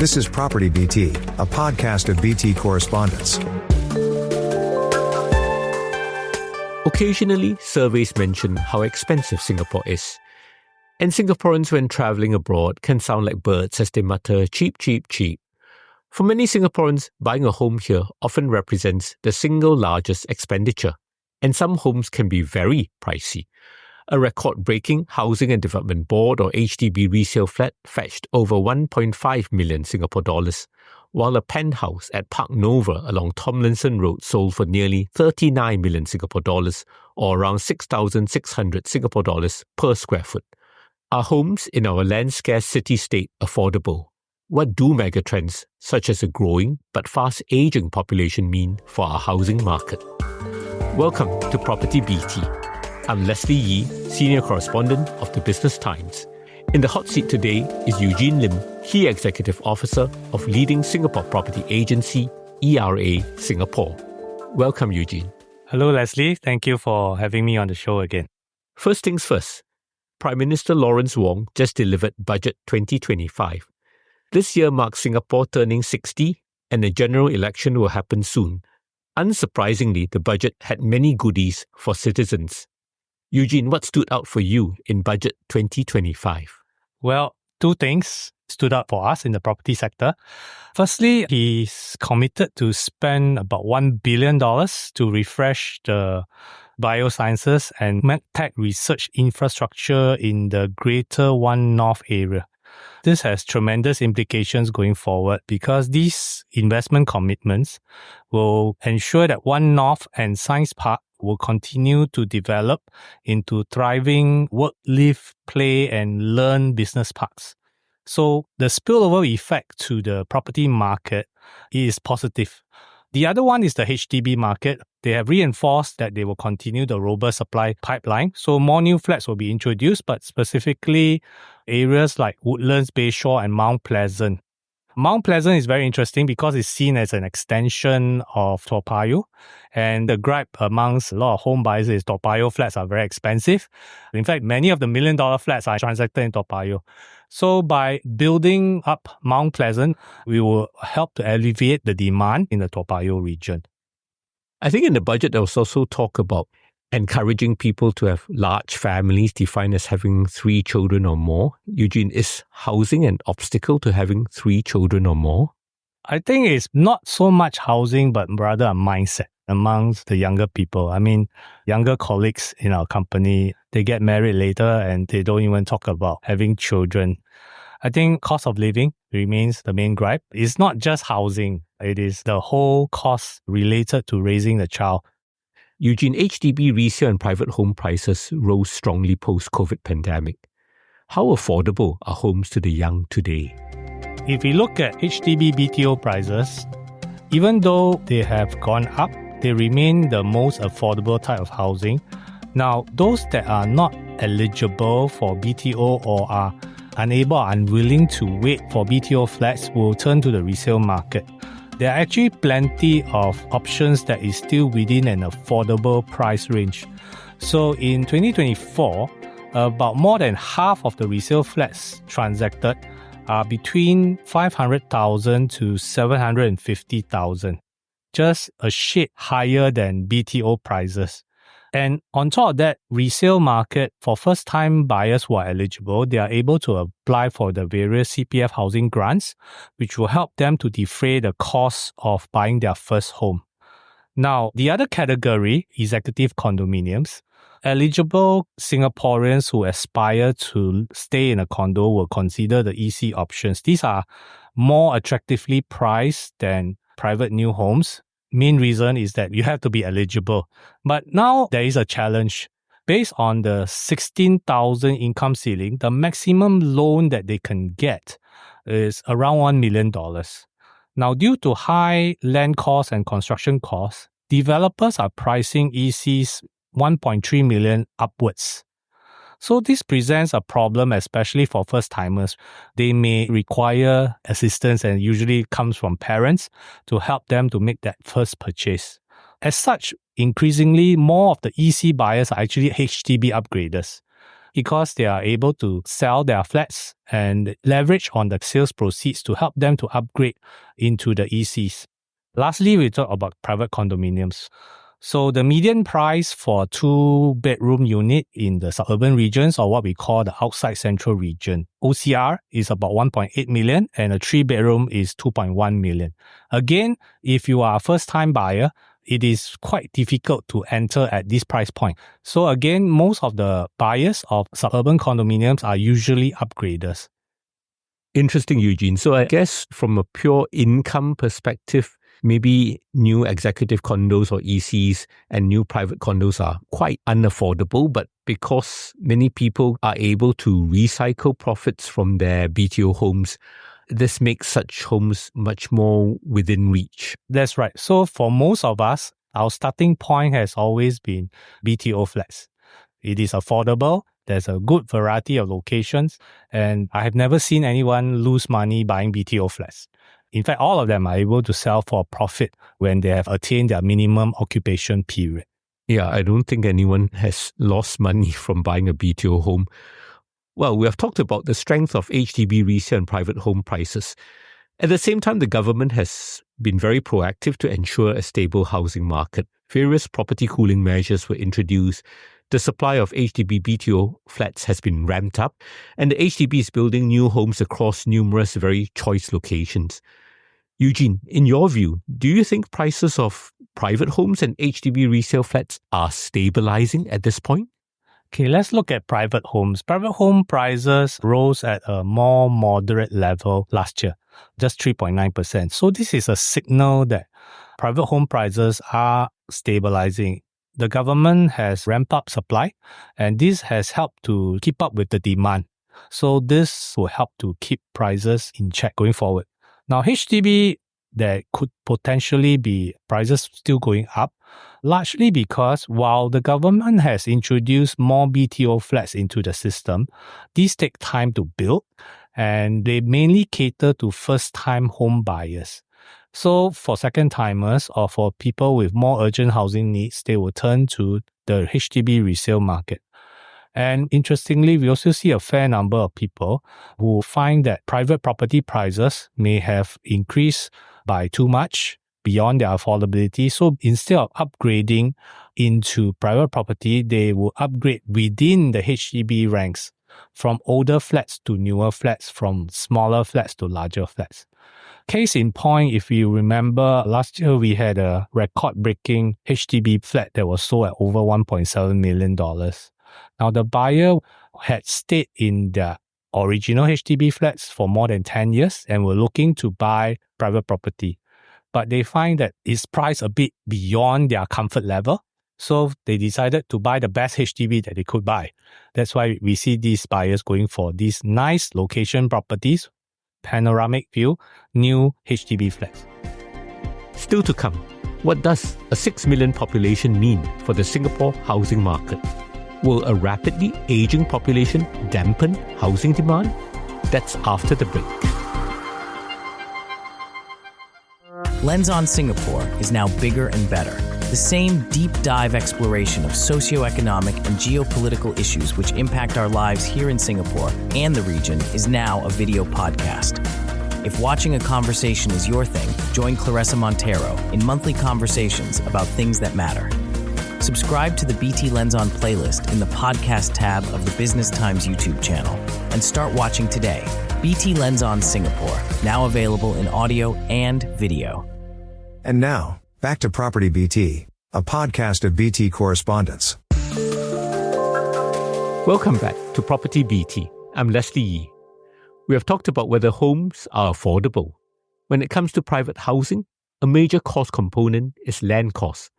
This is PropertyBT, a podcast of BT correspondents. Occasionally, surveys mention how expensive Singapore is. And Singaporeans, when travelling abroad, can sound like birds as they mutter, cheap, cheap, cheap. For many Singaporeans, buying a home here often represents the single largest expenditure. And some homes can be very pricey. A record-breaking Housing and Development Board or HDB resale flat fetched over 1.5 million Singapore dollars, while a penthouse at Park Nova along Tomlinson Road sold for nearly 39 million Singapore dollars, or around 6,600 Singapore dollars per square foot. Are homes in our land-scarce city-state affordable? What do megatrends such as a growing but fast-aging population mean for our housing market? Welcome to PropertyBT. I'm Leslie Yee, Senior Correspondent of the Business Times. In the hot seat today is Eugene Lim, Key Executive Officer of leading Singapore property agency ERA Singapore. Welcome, Eugene. Hello, Leslie. Thank you for having me on the show again. First things first, Prime Minister Lawrence Wong just delivered Budget 2025. This year marks Singapore turning 60 and a general election will happen soon. Unsurprisingly, the budget had many goodies for citizens. Eugene, what stood out for you in Budget 2025? Well, two things stood out for us in the property sector. Firstly, he's committed to spend about $1 billion to refresh the biosciences and medtech research infrastructure in the Greater One North area. This has tremendous implications going forward because these investment commitments will ensure that One North and Science Park will continue to develop into thriving work, live, play, and learn business parks. So the spillover effect to the property market is positive. The other one is the HDB market. They have reinforced that they will continue the robust supply pipeline. So more new flats will be introduced, but specifically areas like Woodlands, Bayshore, and Mount Pleasant. Mount Pleasant is very interesting because it's seen as an extension of Toa Payoh. And the gripe amongst a lot of home buyers is Toa Payoh flats are very expensive. In fact, many of the $1 million flats are transacted in Toa Payoh. So by building up Mount Pleasant, we will help to alleviate the demand in the Toa Payoh region. I think in the budget, there was also talk about encouraging people to have large families, defined as having 3 children or more. Eugene, is housing an obstacle to having 3 children or more? I think it's not so much housing, but rather a mindset amongst the younger people. I mean, younger colleagues in our company, they get married later and they don't even talk about having children. I think cost of living remains the main gripe. It's not just housing. It is the whole cost related to raising the child. Eugene, HDB resale and private home prices rose strongly post-COVID pandemic. How affordable are homes to the young today? If we look at HDB BTO prices, even though they have gone up, they remain the most affordable type of housing. Now, those that are not eligible for BTO or are unable or unwilling to wait for BTO flats will turn to the resale market. There are actually plenty of options that is still within an affordable price range. So in 2024, about more than half of the resale flats transacted are between 500,000 to 750,000, just a shade higher than BTO prices. And on top of that, resale market for first-time buyers who are eligible, they are able to apply for the various CPF housing grants, which will help them to defray the cost of buying their first home. Now, the other category, executive condominiums, eligible Singaporeans who aspire to stay in a condo will consider the EC options. These are more attractively priced than private new homes. Main reason is that you have to be eligible. But now there is a challenge. Based on the 16,000 income ceiling, the maximum loan that they can get is around $1 million. Now, due to high land costs and construction costs, developers are pricing ECs 1.3 million upwards. So this presents a problem, especially for first-timers. They may require assistance and usually comes from parents to help them to make that first purchase. As such, increasingly more of the EC buyers are actually HDB upgraders. because they are able to sell their flats and leverage on the sales proceeds to help them to upgrade into the ECs. Lastly, we talk about private condominiums. So the median price for a 2-bedroom unit in the suburban regions, or what we call the outside central region, OCR, is about 1.8 million and a 3-bedroom is 2.1 million. Again, if you are a first-time buyer, it is quite difficult to enter at this price point. So again, most of the buyers of suburban condominiums are usually upgraders. Interesting, Eugene. So I guess from a pure income perspective, maybe new executive condos or ECs and new private condos are quite unaffordable, but because many people are able to recycle profits from their BTO homes, this makes such homes much more within reach. That's right. So for most of us, our starting point has always been BTO flats. It is affordable. There's a good variety of locations, and I have never seen anyone lose money buying BTO flats. In fact, all of them are able to sell for a profit when they have attained their minimum occupation period. Yeah, I don't think anyone has lost money from buying a BTO home. Well, we have talked about the strength of HDB resale and private home prices. At the same time, the government has been very proactive to ensure a stable housing market. Various property cooling measures were introduced. The supply of HDB BTO flats has been ramped up, and the HDB is building new homes across numerous very choice locations. Eugene, in your view, do you think prices of private homes and HDB resale flats are stabilizing at this point? Okay, let's look at private homes. Private home prices rose at a more moderate level last year, just 3.9%. So this is a signal that private home prices are stabilizing. The government has ramped up supply, and this has helped to keep up with the demand. So this will help to keep prices in check going forward. Now, HDB, there could potentially be prices still going up, largely because while the government has introduced more BTO flats into the system, these take time to build, and they mainly cater to first-time home buyers. So for second-timers or for people with more urgent housing needs, they will turn to the HDB resale market. And interestingly, we also see a fair number of people who find that private property prices may have increased by too much beyond their affordability. So instead of upgrading into private property, they will upgrade within the HDB ranks, from older flats to newer flats, from smaller flats to larger flats. Case in point, if you remember, last year we had a record-breaking HDB flat that was sold at over $1.7 million. Now, the buyer had stayed in their original HDB flats for more than 10 years and were looking to buy private property. But they find that it's priced a bit beyond their comfort level. So they decided to buy the best HDB that they could buy. That's why we see these buyers going for these nice location properties, panoramic view, new HDB flats. Still to come, what does a 6 million population mean for the Singapore housing market? Will a rapidly aging population dampen housing demand? That's after the break. Lens on Singapore is now bigger and better. The same deep dive exploration of socioeconomic and geopolitical issues which impact our lives here in Singapore and the region is now a video podcast. If watching a conversation is your thing, join Clarissa Montero in monthly conversations about things that matter. Subscribe to the BT Lens On playlist in the podcast tab of the Business Times YouTube channel and start watching today. BT Lens On Singapore, now available in audio and video. And now, back to PropertyBT, a podcast of BT correspondents. Welcome back to PropertyBT. I'm Leslie Yee. We have talked about whether homes are affordable. When it comes to private housing, a major cost component is land costs.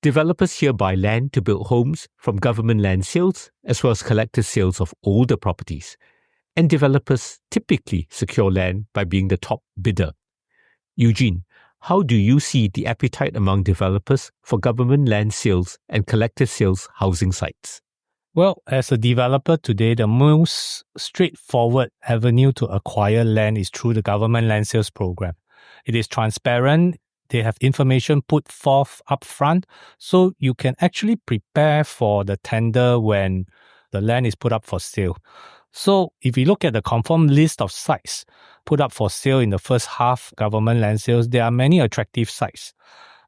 Developers here buy land to build homes from government land sales as well as collective sales of older properties. And developers typically secure land by being the top bidder. Eugene, how do you see the appetite among developers for government land sales and collective sales housing sites? Well, as a developer today, the most straightforward avenue to acquire land is through the government land sales program. It is transparent. They have information put forth upfront, so you can actually prepare for the tender when the land is put up for sale. So if you look at the confirmed list of sites put up for sale in the first half government land sales, there are many attractive sites.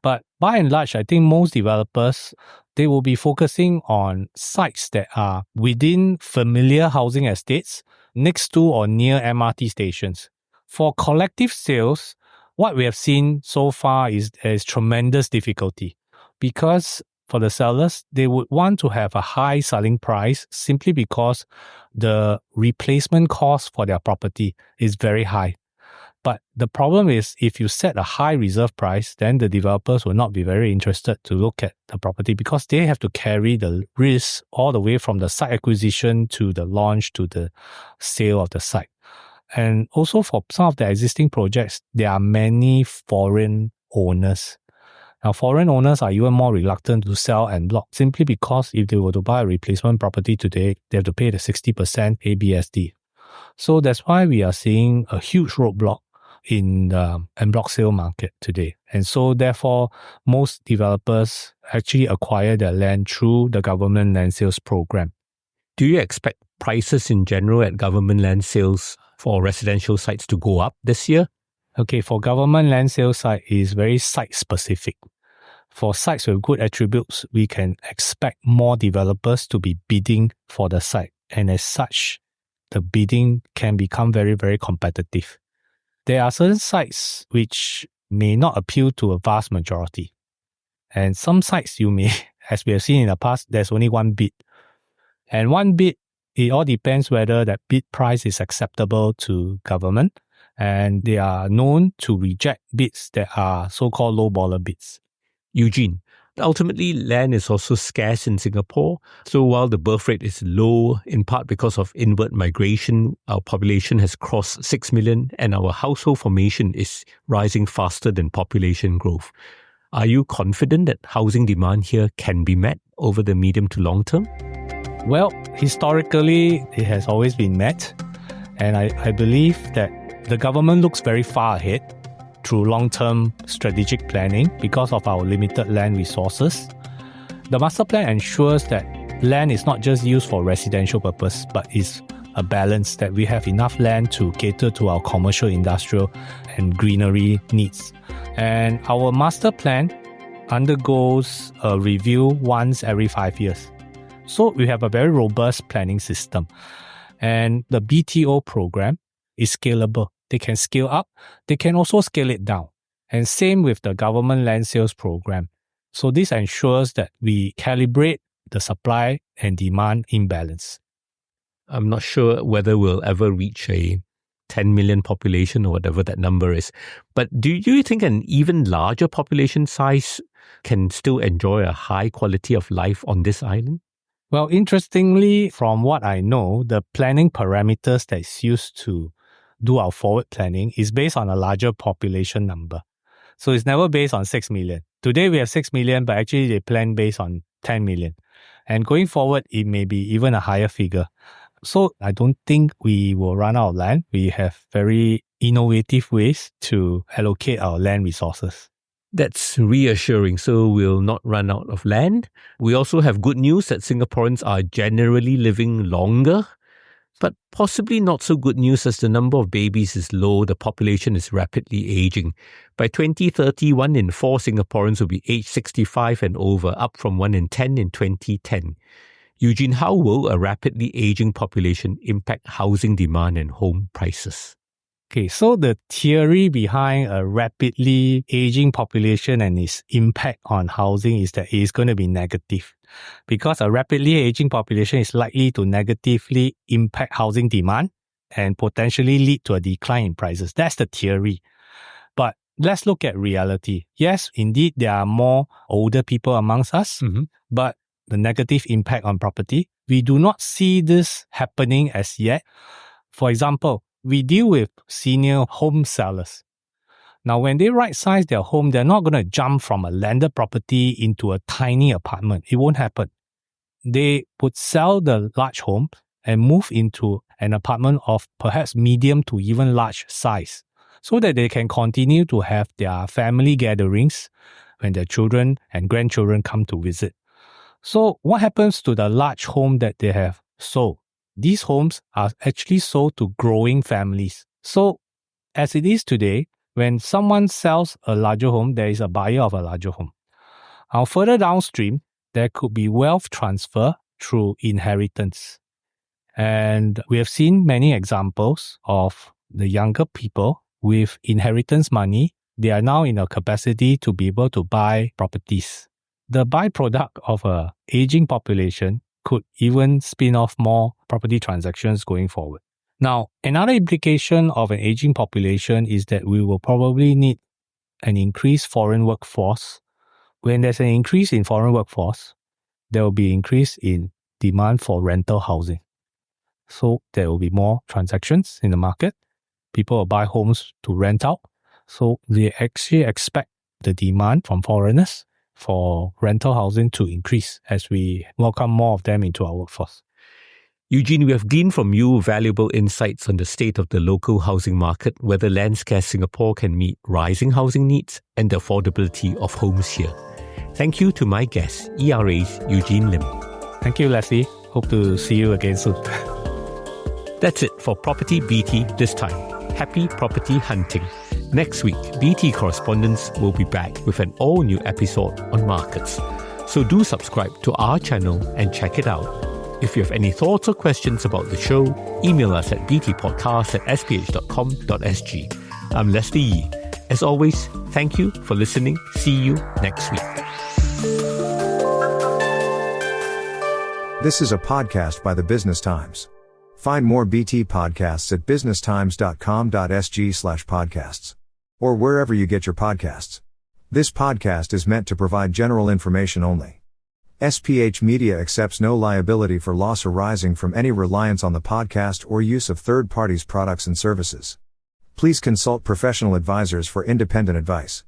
But by and large, I think most developers, they will be focusing on sites that are within familiar housing estates, next to or near MRT stations. For collective sales, what we have seen so far is there's tremendous difficulty because for the sellers, they would want to have a high selling price simply because the replacement cost for their property is very high. But the problem is if you set a high reserve price, then the developers will not be very interested to look at the property because they have to carry the risk all the way from the site acquisition to the launch to the sale of the site. And also for some of the existing projects, there are many foreign owners. Now, foreign owners are even more reluctant to sell en bloc simply because if they were to buy a replacement property today, they have to pay the 60% ABSD. So that's why we are seeing a huge roadblock in the en bloc sale market today. And so therefore, most developers actually acquire their land through the government land sales program. Do you expect prices in general at government land sales for residential sites to go up this year? Okay, for government land sale site is very site specific. For sites with good attributes, we can expect more developers to be bidding for the site. And as such, the bidding can become very, very competitive. There are certain sites which may not appeal to a vast majority. And some sites you may, as we have seen in the past, there's only one bid. And one bid, it all depends whether that bid price is acceptable to government. And they are known to reject bids that are so-called low-baller bids. Eugene, ultimately land is also scarce in Singapore. So while the birth rate is low, in part because of inward migration, our population has crossed 6 million and our household formation is rising faster than population growth. Are you confident that housing demand here can be met over the medium to long term? Well, historically, it has always been met. And I believe that the government looks very far ahead through long-term strategic planning because of our limited land resources. The master plan ensures that land is not just used for residential purpose, but is a balance that we have enough land to cater to our commercial, industrial, and greenery needs. And our master plan undergoes a review once every 5 years. So we have a very robust planning system. And the BTO program is scalable. They can scale up. They can also scale it down. And same with the government land sales program. So this ensures that we calibrate the supply and demand imbalance. I'm not sure whether we'll ever reach a 10 million population or whatever that number is. But do you think an even larger population size can still enjoy a high quality of life on this island? Well, interestingly, from what I know, the planning parameters that's used to do our forward planning is based on a larger population number. So it's never based on 6 million. Today we have 6 million, but actually they plan based on 10 million. And going forward, it may be even a higher figure. So I don't think we will run out of land. We have very innovative ways to allocate our land resources. That's reassuring. So we'll not run out of land. We also have good news that Singaporeans are generally living longer. But possibly not so good news as the number of babies is low, the population is rapidly aging. By 2030, 1 in 4 Singaporeans will be aged 65 and over, up from 1 in 10 in 2010. Eugene, how will a rapidly aging population impact housing demand and home prices? Okay, so the theory behind a rapidly aging population and its impact on housing is that it is going to be negative. Because a rapidly aging population is likely to negatively impact housing demand and potentially lead to a decline in prices. That's the theory. But let's look at reality. Yes, indeed, there are more older people amongst us, but the negative impact on property, we do not see this happening as yet. For example, we deal with senior home sellers. Now, when they right-size their home, they're not going to jump from a landed property into a tiny apartment. It won't happen. They would sell the large home and move into an apartment of perhaps medium to even large size so that they can continue to have their family gatherings when their children and grandchildren come to visit. So what happens to the large home that they have So these homes are actually sold to growing families. So as it is today, when someone sells a larger home, there is a buyer of a larger home. Now, further downstream, there could be wealth transfer through inheritance. And we have seen many examples of the younger people with inheritance money. They are now in a capacity to be able to buy properties. The byproduct of an aging population could even spin off more property transactions going forward. Now, another implication of an aging population is that we will probably need an increased foreign workforce. When there's an increase in foreign workforce, there will be increase in demand for rental housing. So there will be more transactions in the market. People will buy homes to rent out. So they actually expect the demand from foreigners for rental housing to increase as we welcome more of them into our workforce. Eugene, we have gleaned from you valuable insights on the state of the local housing market, whether Landscare Singapore can meet rising housing needs, and the affordability of homes here. Thank you to my guest, ERA's Eugene Lim. Thank you, Leslie. Hope to see you again soon. That's it for Property BT this time. Happy property hunting. Next week, BT correspondents will be back with an all-new episode on markets. So do subscribe to our channel and check it out. If you have any thoughts or questions about the show, email us at btpodcast@sph.com.sg. I'm Leslie Yee. As always, thank you for listening. See you next week. This is a podcast by the Business Times. Find more BT podcasts at businesstimes.com.sg/podcasts. Or wherever you get your podcasts. This podcast is meant to provide general information only. SPH Media accepts no liability for loss arising from any reliance on the podcast or use of third parties' products and services. Please consult professional advisors for independent advice.